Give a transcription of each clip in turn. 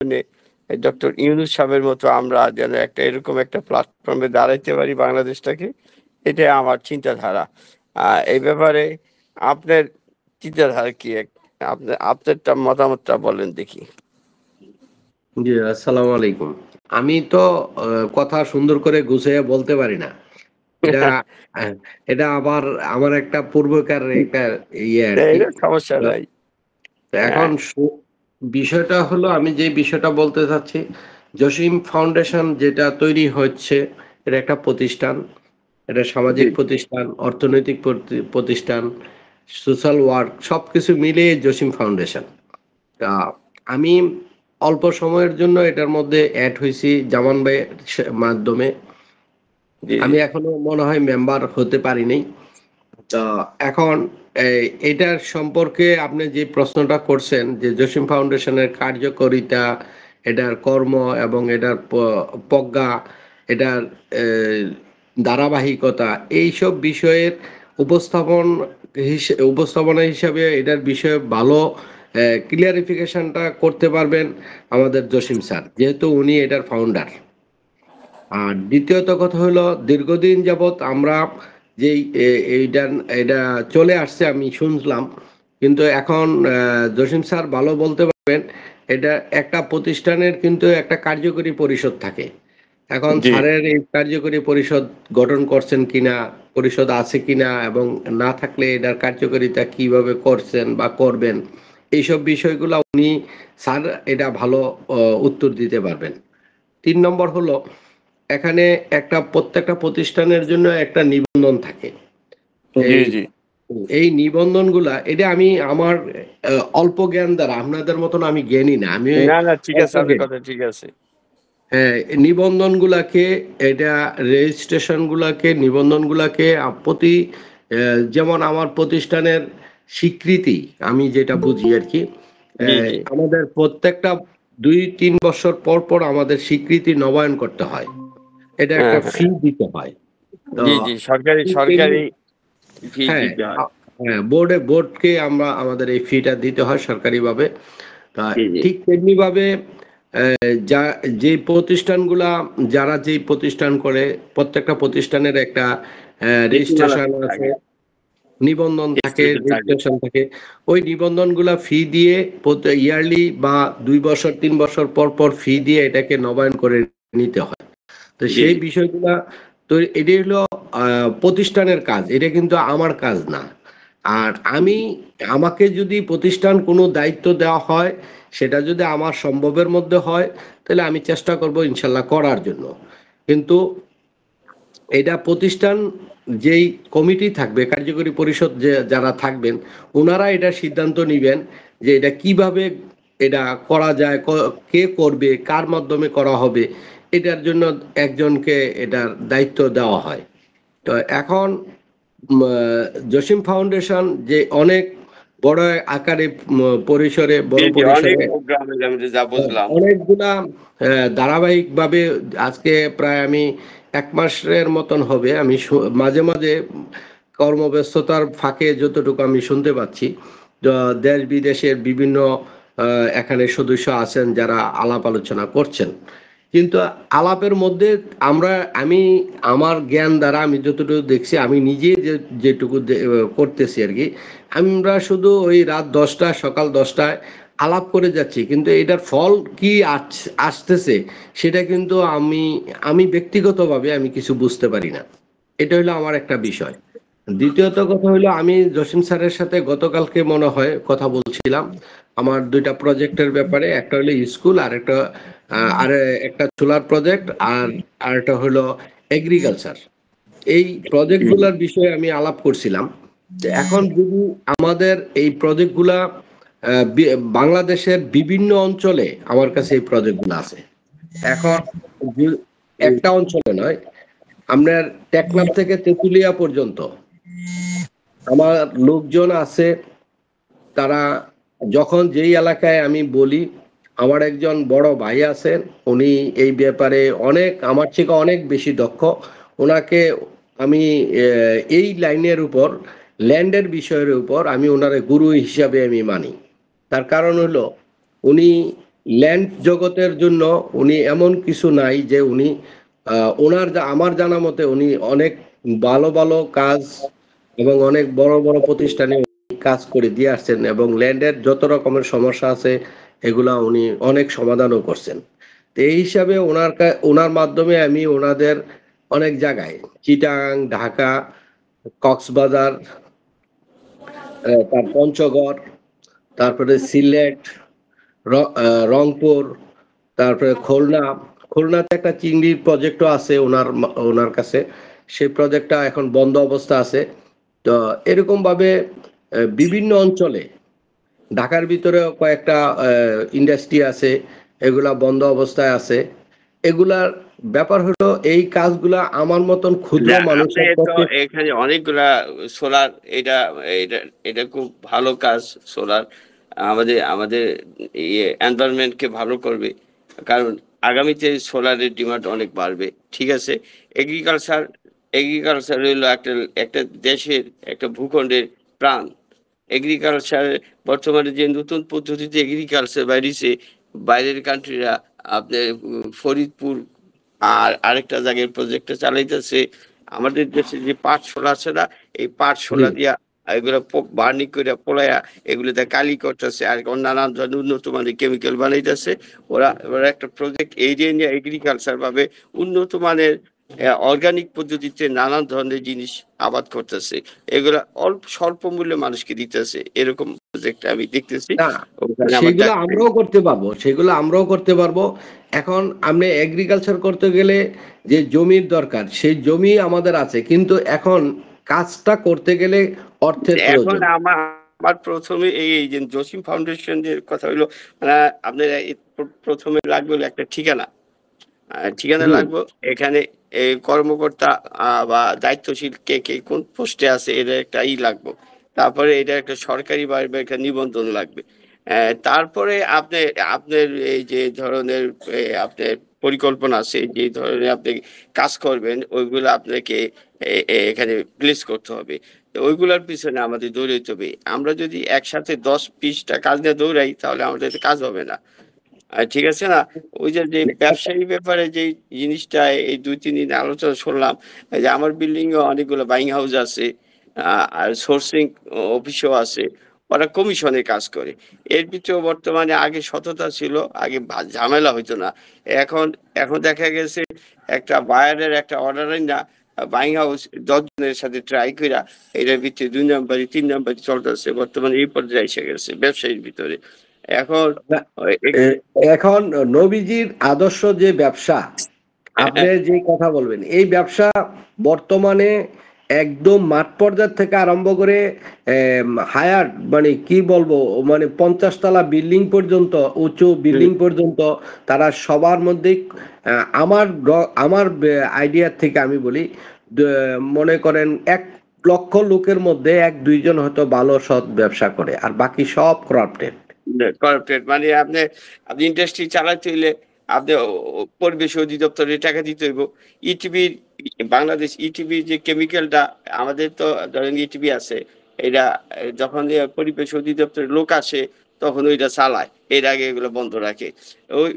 মানে ডক্টর ইউনূস সাহেবের মতো আমরা যেন একটা এরকম একটা প্ল্যাটফর্মে দাঁড়াইতে পারি বাংলাদেশটাকে, এটাই আমার চিন্তাধারা। এই ব্যাপারে আপনার চিন্তাধারা কি? আপনারটা মতামতটা বলেন দেখি। জি, আসসালামু আলাইকুম। আমি তো কথা সুন্দর করে গুছিয়ে বলতে পারি না। এটা আহ, এটা আমার একটা পূর্বকার একটা ইয়ে আরকি। এটা সমস্যা তো নাই। তো হ্যাঁ, এখন বিষয়টা হলো আমি যে বিষয়টা বলতে চাচ্ছি, জসিম ফাউন্ডেশন যেটা তৈরি হচ্ছে, এটা একটা প্রতিষ্ঠান। এটা জি, সামাজিক প্রতিষ্ঠান, অর্থনৈতিক প্রতিষ্ঠান, সোশ্যাল ওয়ার্ক সবকিছু মিলিয়ে জসিম ফাউন্ডেশন। তা আমি অল্প সময়ের জন্য এটার মধ্যে এড হইছি জামান ভাইয়ের মাধ্যমে। জি, জি। আমি এখনো মনে হয় মেম্বার হতে পারিনি। তো এখন এটার সম্পর্কে আপনি যে প্রশ্নটা করছেন যে জসিম ফাউন্ডেশনের কার্যকারিতা, এটার কর্ম এবং এটার প্রজ্ঞা, এটার আহ, ধারাবাহিকতা, এইসব বিষয়ের উপস্থাপনা হিসাবে এটার বিষয়ে ভালো ক্লিয়ারিফিকেশনটা করতে পারবেন আমাদের জসিম স্যার, যেহেতু উনি এটার ফাউন্ডার। আর দ্বিতীয়ত কথা হলো দীর্ঘদিন যাবৎ আমরা যেই এইটা এটা চলে আসছে আমি শুনলাম, কিন্তু এখন জসিম স্যার ভালো বলতে পারবেন। এটা একটা প্রতিষ্ঠানের কিন্তু একটা কার্যকরী পরিষদ থাকে। এখন জি, স্যারের এই কার্যকরী পরিষদ গঠন করছেন কিনা, পরিষদ আছে কিনা, এবং না থাকলে এটার কার্যকারিতা কিভাবে করছেন বা করবেন, এইসব বিষয়গুলো উনি স্যার এটা ভালো উত্তর দিতে পারবেন। ৩ নম্বর হলো এখানে প্রত্যেকটা প্রতিষ্ঠানের জন্য একটা নিবন্ধন থাকে। জি, এই জি। এই নিবন্ধনগুলা এটা আমি আমার অল্প জ্ঞান দ্বারা, আপনাদের মতন আমি জ্ঞানী না, আমি না, না, ঠিক অল্প আছে, আপনার জ্ঞানী। কথা ঠিক আছে। হ্যাঁ, নিবন্ধনগুলাকে, এটা নিবন্ধনগুলাকে প্রতি যেমন আমার প্রতিষ্ঠানের স্বীকৃতি, আমি যেটা বুঝি আর কি, জি, জি। আমাদের প্রত্যেকটা ২-৩ বছর পর পর আমাদের স্বীকৃতি নবায়ন করতে হয়। এটা হ্যাঁ, একটা হ্যাঁ। ফি দিতে হয়। তো জি, জি। সরকারি ঠিক তেমনি, সরকারি ফি হ্যাঁ, দিতে হয়। হ্যাঁ, বোর্ডকে আমরা আমাদের এই ফিটা দিতে হয় সরকারিভাবে। তা জি, জি। ঠিক তেমনি ভাবে যা যে প্রতিষ্ঠানগুলা, যারা যেই প্রতিষ্ঠান করে, প্রত্যেকটা প্রতিষ্ঠানের একটা নীতিমালা রেজিস্ট্রেশন আছে, থাকে। নিবন্ধন থাকে, রেজিস্ট্রেশন থাকে। রেজিস্ট্রেশন থাকে। ওই নিবন্ধনগুলা ফি দিয়ে ইয়ারলি বা ২ বছর ৩ বছর পর পর ফি দিয়ে এটাকে নবায়ন করে নিতে হয়। তো জি, সেই জি। বিষয়গুলা, তো এটাই হলো প্রতিষ্ঠানের কাজ, এটা কিন্তু আমার কাজ না। আর আমাকে যদি প্রতিষ্ঠান কোনো দায়িত্ব দেওয়া হয়, সেটা যদি আমার সম্ভবের মধ্যে হয়, তাহলে আমি চেষ্টা করব ইনশাল্লাহ করার জন্য। কিন্তু এটা প্রতিষ্ঠান, যেই কমিটি থাকবে, কার্যকরী পরিষদ যারা থাকবেন, ওনারা এটা সিদ্ধান্ত নিবেন যে এটা কিভাবে এটা করা যায়, কে করবে, কার মাধ্যমে করা হবে, এটার জন্য একজনকে এটার দায়িত্ব দেওয়া হয়। তো এখন জসিম ফাউন্ডেশন যে অনেক বড় আকারে, পরিসরে, জি, বড় জি। অনেক পরিসরে, প্রোগ্রাম আমি যা বুঝলাম। অনেকগুলা ধারাবাহিকভাবে, আজকে প্রায় আমি ১ মাসের মতন হবে, আমি মাঝে মাঝে কর্মব্যস্ততার ফাঁকে যতটুকু আমি শুনতে পাচ্ছি, দেশ বিদেশের বিভিন্ন এখানে সদস্য আছেন যারা আলাপ আলোচনা করছেন। কিন্তু আলাপের মধ্যে আমি আমার জ্ঞান দ্বারা আমি যতটুকু দেখছি, আমি নিজে যেটুকু করতেছি আর কি, আমরা শুধু ওই রাত ১০টা সকাল ১০টায় আলাপ করে যাচ্ছি, কিন্তু এটার ফল কি আসতেছে সেটা কিন্তু আমি ব্যক্তিগতভাবে আমি কিছু বুঝতে পারি না। এটা হলো আমার একটা বিষয়। দ্বিতীয়ত কথা হলো, আমি জসিম স্যারের সাথে গতকালকে মনে হয় কথা বলছিলাম আমার ২টা প্রজেক্টের ব্যাপারে। একটা হলো স্কুল, আর একটা সোলার প্রজেক্ট, আর একটা হলো এগ্রিকালচার। এই প্রজেক্টগুলোর বিষয়ে আমি আলাপ করছিলাম। তো এখন যদি আমাদের এই প্রজেক্টগুলা বাংলাদেশের বিভিন্ন অঞ্চলে, আমার কাছে এই প্রজেক্টগুলো আছে। এখন একটা অঞ্চলে নয়, আপনার টেকনাফ থেকে তেঁতুলিয়া পর্যন্ত আমার লোকজন আছে। তারা যখন যেই এলাকায় আমি বলি, আমার একজন বড় ভাই আছেন, উনি এই ব্যাপারে আমার থেকে অনেক বেশি দক্ষ। ওনাকে আমি এই লাইনের উপর, ল্যান্ডের বিষয়ের উপর আমি ওনারে গুরু হিসাবে আমি মানি। তার কারণ হলো উনি ল্যান্ড জগতের জন্য উনি এমন কিছু নাই যে উনি আমার জানা মতে উনি অনেক ভালো ভালো কাজ এবং অনেক বড় বড় প্রতিষ্ঠানে কাজ করে দিয়ে আসছেন এবং ল্যান্ডের যত রকমের সমস্যা আছে এগুলা উনি অনেক সমাধানও করছেন। তো এই হিসাবে ওনার মাধ্যমে আমি ওনাদের অনেক জায়গায় চিটাগাং, ঢাকা, কক্সবাজার, তার পঞ্চগড়, তারপরে সিলেট, রংপুর, তারপরে খুলনাতে একটা চিংড়ির প্রজেক্টও আছে ওনার কাছে। সেই প্রজেক্টটা এখন বন্ধ অবস্থা আছে। তো এরকম ভাবে বিভিন্ন অঞ্চলে ঢাকার ভিতরেও কয়েকটা ইন্ডাস্ট্রি আছে, এগুলা বন্ধ অবস্থায় আছে। এগুলার ব্যাপার হলো এই কাজগুলা আমার মতন ক্ষুদ্র মানুষের আপনার তো পক্ষে। এখানে অনেকগুলা সোলার, এটা এটা এটা খুব ভালো কাজ। সোলার আমাদের আমাদের এনভায়রনমেন্টকে ভালো করবে, কারণ আগামীতে সোলারের ডিমান্ড অনেক বাড়বে। ঠিক আছে, এগ্রিকালচার এগ্রিকালচার হলো একটা একটা দেশের, একটা ভূখণ্ডের প্রাণ। এগ্রিকালচার বর্তমানে যে নতুন পদ্ধতিতে এগ্রিকালচার বাইরেছে, বাইরের কান্ট্রিরা আপনার ফরিদপুর আর আরেকটা জায়গায় প্রজেক্টটা চালাইতেছে। আমাদের দেশে যে পাটশোলা আছে না, এই জি। পাটশোলা দিয়া এগুলো বার্নিং করে পোলায়া এগুলোতে কালি করতেছে আর নানান ধরনের উন্নত মানের কেমিক্যাল বানাইতেছে। ওরা ওরা একটা প্রজেক্ট এরিয়া নিয়ে এগ্রিকালচার ভাবে উন্নত মানের অর্গানিক পদ্ধতিতে নানান ধরনের জিনিস আবাদ করতেছে। এগুলা স্বল্প মূল্যে মানুষকে দিতেছে, এরকম প্রজেক্ট আমি দেখতেছি। না, ওখানে আমার সেগুলো আমরাও করতে পারবো, সেগুলো আমরাও করতে পারবো। এখন আপনি এগ্রিকালচার করতে গেলে যে জমির দরকার, সেই জমি আমাদের আছে, কিন্তু এখন কাজটা করতে গেলে অর্থের এখন প্রয়োজন। আমার আমার প্রথমে এই যে জসিম ফাউন্ডেশন এর কথা হইলো, মানে আপনার প্রথমে লাগবে হলো একটা ঠিকানা। ঠিকানা হুম। লাগবে। এখানে এই কর্মকর্তা বা দায়িত্বশীল কে কে কোন পোস্টে আছে এটা একটা লাগবে। তারপরে এটা একটা সরকারি বা একটা নিবন্ধন লাগবে। তারপরে আপনি আপনার এই যে ধরনের আপনার পরিকল্পনা আছে, যে ধরনের আপনি কাজ করবেন, ওইগুলো আপনাকে এখানে প্লেস করতে হবে। তো ওইগুলোর পিছনে আমাদের দৌড়াইতে হবে। আমরা যদি একসাথে 10-20টা কাজ নিয়ে দৌড়াই, তাহলে আমাদের কাজ হবে না। ঠিক আছে না? ওই যে ব্যবসায়ী ব্যাপারে যে জিনিসটা এই 2-3 দিন আলোচনা শুনলাম, এই যে আমার বিল্ডিং এ অনেকগুলো বাইং হাউস আছে, আর সোর্সিং অফিসও আছে। ওরা কমিশনে কাজ করে। এর ভিতরেও বর্তমানে আগে সততা ছিল, আগে ঝামেলা হইতো না। এখন এখন দেখা গেছে একটা বায়ারের একটা অর্ডার না, বাইং হাউস 10 জনের সাথে ট্রাই কইরা এটার ভিতরে 2 নাম্বারি 3 নাম্বারি চলতেছে। বর্তমানে এই পর্যায়ে এসে গেছে ব্যবসায়ীর ভিতরে। এখন না, এখন নবীজির আদর্শ যে ব্যবসা, আপনি যে কথা বলবেন, এই ব্যবসা বর্তমানে একদম মাঠ পর্যায় থেকে আরম্ভ করে হায়ার, মানে কি বলবো, মানে 50 তলা বিল্ডিং পর্যন্ত, উঁচু বিল্ডিং পর্যন্ত তারা সবার মধ্যেই আমার আইডিয়ার থেকে আমি বলি, মনে করেন 1 লক্ষ লোকের মধ্যে 1-2 জন হয়তো ভালো সৎ ব্যবসা করে, আর বাকি সব করাপ্টেড। কর্পোরেট মানে আপনি আপনি ইন্ডাস্ট্রি চালাতে হইলে আপনি পরিবেশ অধিদপ্তরে টাকা দিতে হইব। ইটিভির বাংলাদেশ ইটিভির যে কেমিক্যালটা, আমাদের তো ধরেন ইটিভি আছে, এটা যখন পরিবেশ অধিদপ্তরের লোক আসে তখন ওইটা চালায়, এর আগে এগুলো বন্ধ রাখে।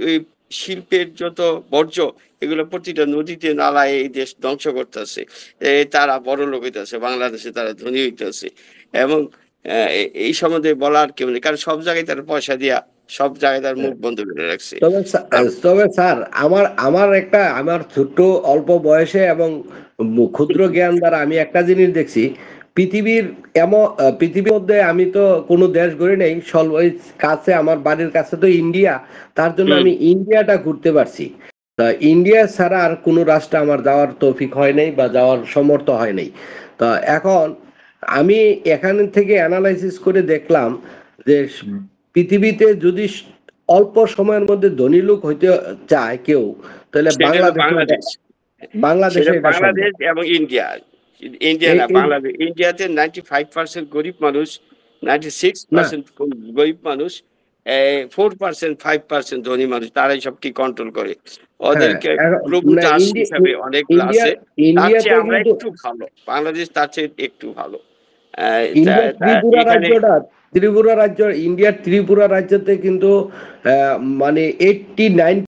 ওই শিল্পের যত বর্জ্য, এগুলো প্রতিটা নদীতে নালায় এই দেশ ধ্বংস করতেছে। তারা বড় লোক হইতেছে, বাংলাদেশে তারা ধনী হইতেছে। এবং এই সম্বন্ধে বলার কেউ নেই, কারণ সব জায়গায় তার পয়সা দিয়া সব জায়গায় তার মুখ বন্ধ করে রাখছে। তবে স্যার, আমার ছোট্ট অল্প বয়সে এবং ক্ষুদ্র জ্ঞান দ্বারা আমি একটা জিনিস দেখছি। পৃথিবীর পৃথিবীর মধ্যে আমি তো কোনো দেশ ঘুরি নেই, ওই কাছে আমার বাড়ির কাছে তো ইন্ডিয়া, তার জন্য হুম। আমি ইন্ডিয়াটা ঘুরতে পারছি। তা ইন্ডিয়া ছাড়া আর কোনো রাষ্ট্রে আমার যাওয়ার তৌফিক হয় নাই বা যাওয়ার সমর্থ হয় নাই। তা এখন আমি এখান থেকে অ্যানালাইসিস করে দেখলাম যে পৃথিবীতে যদি অল্প সময়ের মধ্যে ধনী লোক হইতে চায় কেউ, তাহলে সেটা হলো বাংলাদেশ। সেটা বাংলাদেশে এটা সম্ভব। বাংলাদেশ এবং ইন্ডিয়া। ইন্ডিয়া এই না, এই বাংলাদেশ। ইন্ডিয়াতে 95% গরিব মানুষ, না, 96% গরিব মানুষ, 4% 5% ধনী মানুষ, তারাই সব কি কন্ট্রোল করে। হ্যাঁ, ওদেরকে প্রভু না, দাস হিসাবে অনেকগুলো ইন্ডিয়া আছে। তার চেয়ে ইন্ডিয়াতে আমরা কিন্তু একটু ভালো, বাংলাদেশ তার চেয়ে একটু ভালো। ইন্ডিয়া ত্রিপুরা এখানে রাজ্যটা ত্রিপুরা রাজ্য, ইন্ডিয়ার ত্রিপুরা রাজ্যতে কিন্তু মানে 89